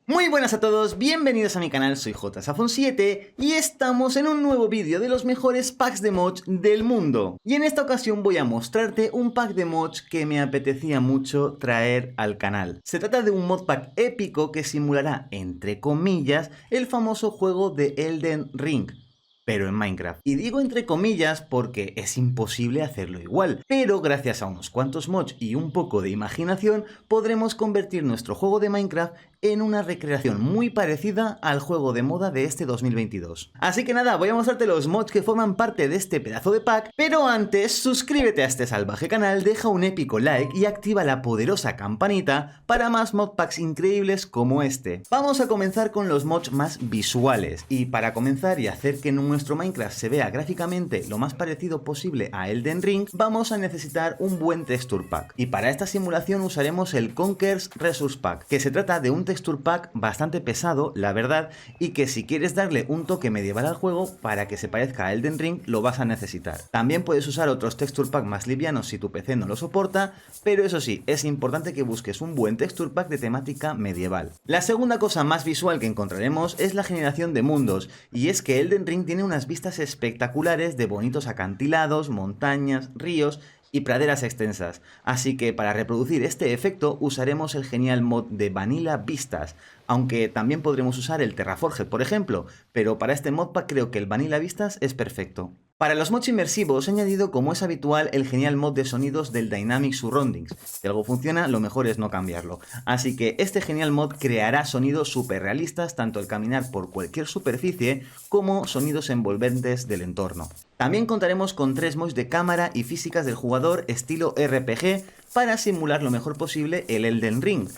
Muy buenas a todos, bienvenidos a mi canal, soy JSafon7 y estamos en un nuevo vídeo de los mejores packs de mods del mundo. Y en esta ocasión voy a mostrarte un pack de mods que me apetecía mucho traer al canal. Se trata de un modpack épico que simulará, entre comillas, el famoso juego de Elden Ring, pero en Minecraft. Y digo entre comillas porque es imposible hacerlo igual, pero gracias a unos cuantos mods y un poco de imaginación podremos convertir nuestro juego de Minecraft en una recreación muy parecida al juego de moda de este 2022. Así que nada, voy a mostrarte los mods que forman parte de este pedazo de pack, pero antes suscríbete a este salvaje canal, deja un épico like y activa la poderosa campanita para más modpacks increíbles como este. Vamos a comenzar con los mods más visuales, y para comenzar y hacer que nuestro Minecraft se vea gráficamente lo más parecido posible a Elden Ring, vamos a necesitar un buen texture pack. Y para esta simulación usaremos el Conker's Resource Pack, que se trata de un texture pack bastante pesado, la verdad, y que si quieres darle un toque medieval al juego para que se parezca a Elden Ring, lo vas a necesitar. También puedes usar otros texture pack más livianos si tu PC no lo soporta, pero eso sí, es importante que busques un buen texture pack de temática medieval. La segunda cosa más visual que encontraremos es la generación de mundos, y es que Elden Ring tiene unas vistas espectaculares de bonitos acantilados, montañas, ríos y praderas extensas, así que para reproducir este efecto usaremos el genial mod de Vanilla Vistas, aunque también podremos usar el Terraforger por ejemplo, pero para este modpack creo que el Vanilla Vistas es perfecto. Para los mods inmersivos he añadido, como es habitual, el genial mod de sonidos del Dynamic Surroundings. Si algo funciona, lo mejor es no cambiarlo. Así que este genial mod creará sonidos súper realistas, tanto al caminar por cualquier superficie, como sonidos envolventes del entorno. También contaremos con 3 mods de cámara y físicas del jugador estilo RPG para simular lo mejor posible el Elden Ring.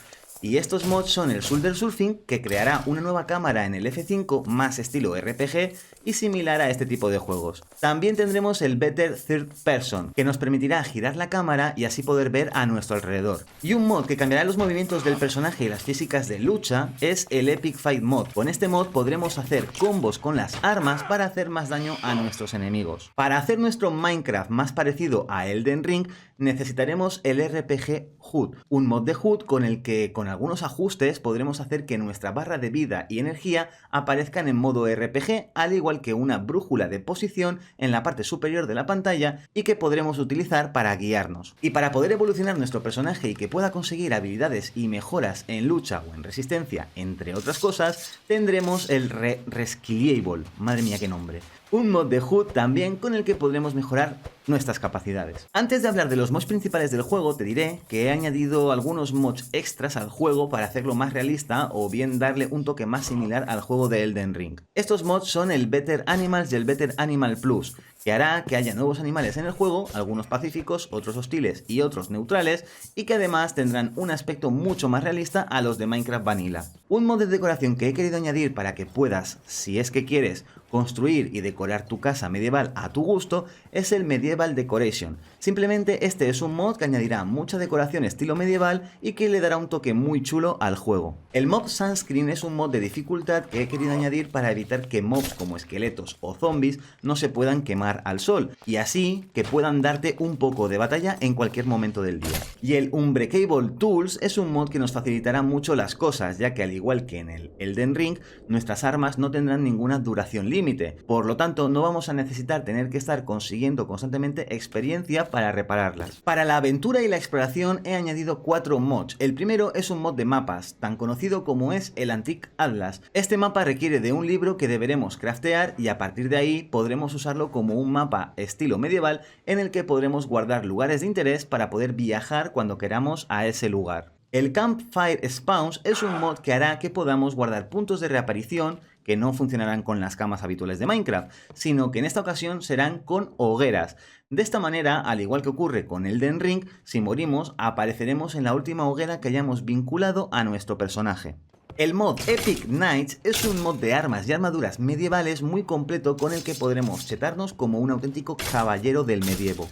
Y estos mods son el Shoulder Surfing, que creará una nueva cámara en el F5 más estilo RPG y similar a este tipo de juegos. También tendremos el Better Third Person, que nos permitirá girar la cámara y así poder ver a nuestro alrededor. Y un mod que cambiará los movimientos del personaje y las físicas de lucha es el Epic Fight Mod. Con este mod podremos hacer combos con las armas para hacer más daño a nuestros enemigos. Para hacer nuestro Minecraft más parecido a Elden Ring, necesitaremos el RPG HUD, un mod de HUD con el que con algunos ajustes podremos hacer que nuestra barra de vida y energía aparezcan en modo RPG, al igual que una brújula de posición en la parte superior de la pantalla y que podremos utilizar para guiarnos. Y para poder evolucionar nuestro personaje y que pueda conseguir habilidades y mejoras en lucha o en resistencia, entre otras cosas, tendremos el Reskillable, madre mía qué nombre. Un mod de HUD también con el que podremos mejorar nuestras capacidades. Antes de hablar de los mods principales del juego, te diré que he añadido algunos mods extras al juego para hacerlo más realista o bien darle un toque más similar al juego de Elden Ring. Estos mods son el Better Animals y el Better Animal Plus, que hará que haya nuevos animales en el juego, algunos pacíficos, otros hostiles y otros neutrales, y que además tendrán un aspecto mucho más realista a los de Minecraft Vanilla. Un mod de decoración que he querido añadir para que puedas, si es que quieres, construir y decorar tu casa medieval a tu gusto es el Medieval Decoration. Simplemente este es un mod que añadirá mucha decoración estilo medieval y que le dará un toque muy chulo al juego. El Mob Sunscreen es un mod de dificultad que he querido añadir para evitar que mobs como esqueletos o zombies no se puedan quemar al sol y así que puedan darte un poco de batalla en cualquier momento del día. Y el Unbreakable Tools es un mod que nos facilitará mucho las cosas, ya que al igual que en el Elden Ring, nuestras armas no tendrán ninguna duración límite, por lo tanto no vamos a necesitar tener que estar consiguiendo constantemente experiencia para repararlas. Para la aventura y la exploración he añadido 4 mods. El primero es un mod de mapas, tan conocido como es el Antique Atlas. Este mapa requiere de un libro que deberemos craftear y a partir de ahí podremos usarlo como un mapa estilo medieval en el que podremos guardar lugares de interés para poder viajar cuando queramos a ese lugar. El Campfire Spawns es un mod que hará que podamos guardar puntos de reaparición que no funcionarán con las camas habituales de Minecraft, sino que en esta ocasión serán con hogueras. De esta manera, al igual que ocurre con Elden Ring, si morimos apareceremos en la última hoguera que hayamos vinculado a nuestro personaje. El mod Epic Knights es un mod de armas y armaduras medievales muy completo con el que podremos chetarnos como un auténtico caballero del medievo.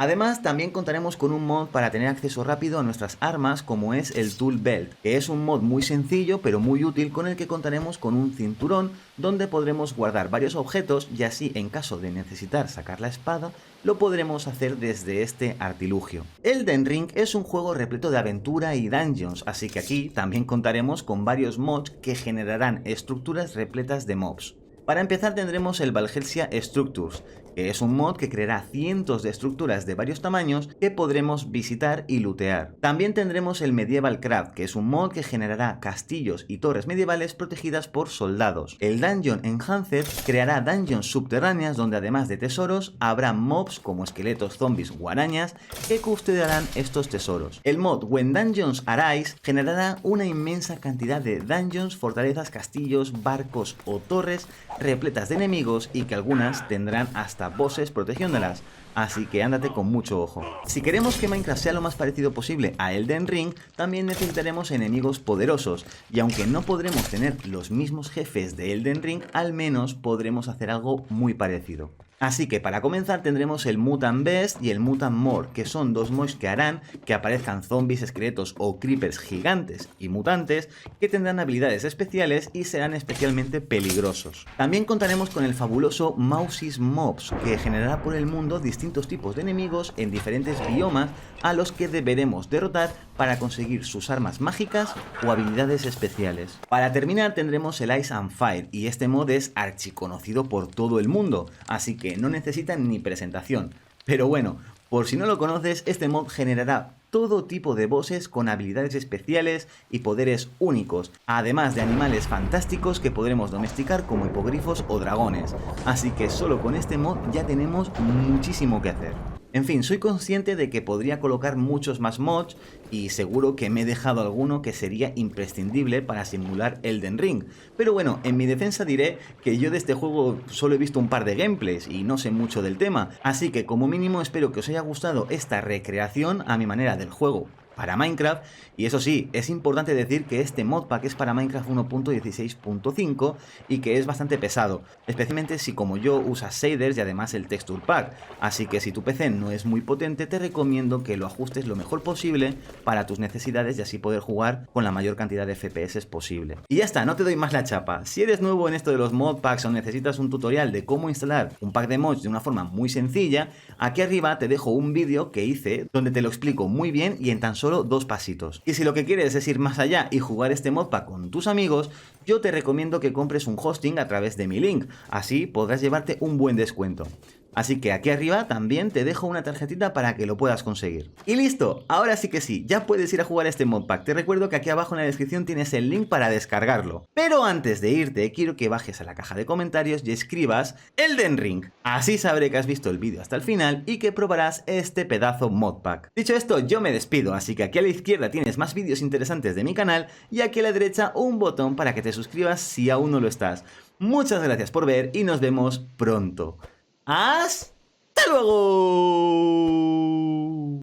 Además, también contaremos con un mod para tener acceso rápido a nuestras armas, como es el Tool Belt, que es un mod muy sencillo pero muy útil, con el que contaremos con un cinturón donde podremos guardar varios objetos y así, en caso de necesitar sacar la espada, lo podremos hacer desde este artilugio. Elden Ring es un juego repleto de aventura y dungeons, así que aquí también contaremos con varios mods que generarán estructuras repletas de mobs. Para empezar tendremos el Valhelsia Structures, que es un mod que creará cientos de estructuras de varios tamaños que podremos visitar y lootear. También tendremos el Medieval Craft, que es un mod que generará castillos y torres medievales protegidas por soldados. El Dungeon Enhanced creará dungeons subterráneas donde además de tesoros habrá mobs como esqueletos, zombies o arañas que custodiarán estos tesoros. El mod When Dungeons Arise generará una inmensa cantidad de dungeons, fortalezas, castillos, barcos o torres repletas de enemigos y que algunas tendrán hasta bosses protegiéndolas, así que ándate con mucho ojo. Si queremos que Minecraft sea lo más parecido posible a Elden Ring, también necesitaremos enemigos poderosos, y aunque no podremos tener los mismos jefes de Elden Ring, al menos podremos hacer algo muy parecido. Así que para comenzar tendremos el Mutant Beast y el Mutant More, que son dos mods que harán que aparezcan zombies, esqueletos o creepers gigantes y mutantes que tendrán habilidades especiales y serán especialmente peligrosos. También contaremos con el fabuloso Mousis Mobs, que generará por el mundo distintos tipos de enemigos en diferentes biomas a los que deberemos derrotar para conseguir sus armas mágicas o habilidades especiales. Para terminar tendremos el Ice and Fire, y este mod es archiconocido por todo el mundo, así que no necesitan ni presentación. Pero bueno, por si no lo conoces, este mod generará todo tipo de bosses con habilidades especiales y poderes únicos, además de animales fantásticos que podremos domesticar como hipogrifos o dragones. Así que solo con este mod ya tenemos muchísimo que hacer. En fin, soy consciente de que podría colocar muchos más mods y seguro que me he dejado alguno que sería imprescindible para simular Elden Ring. Pero bueno, en mi defensa diré que yo de este juego solo he visto un par de gameplays y no sé mucho del tema, así que como mínimo espero que os haya gustado esta recreación a mi manera del juego para Minecraft. Y eso sí, es importante decir que este modpack es para Minecraft 1.16.5 y que es bastante pesado, especialmente si como yo usas shaders y además el texture pack, así que si tu PC no es muy potente te recomiendo que lo ajustes lo mejor posible para tus necesidades y así poder jugar con la mayor cantidad de FPS posible. Y ya está, no te doy más la chapa. Si eres nuevo en esto de los modpacks o necesitas un tutorial de cómo instalar un pack de mods de una forma muy sencilla, aquí arriba te dejo un vídeo que hice donde te lo explico muy bien y en tan solo 2 pasitos. Y si lo que quieres es ir más allá y jugar este modpack con tus amigos, yo te recomiendo que compres un hosting a través de mi link, así podrás llevarte un buen descuento. Así que aquí arriba también te dejo una tarjetita para que lo puedas conseguir. Y listo, ahora sí que sí, ya puedes ir a jugar este modpack. Te recuerdo que aquí abajo en la descripción tienes el link para descargarlo. Pero antes de irte, quiero que bajes a la caja de comentarios y escribas Elden Ring. Así sabré que has visto el vídeo hasta el final y que probarás este pedazo modpack. Dicho esto, yo me despido, así que aquí a la izquierda tienes más vídeos interesantes de mi canal y aquí a la derecha un botón para que te suscribas si aún no lo estás. Muchas gracias por ver y nos vemos pronto. ¡Hasta luego!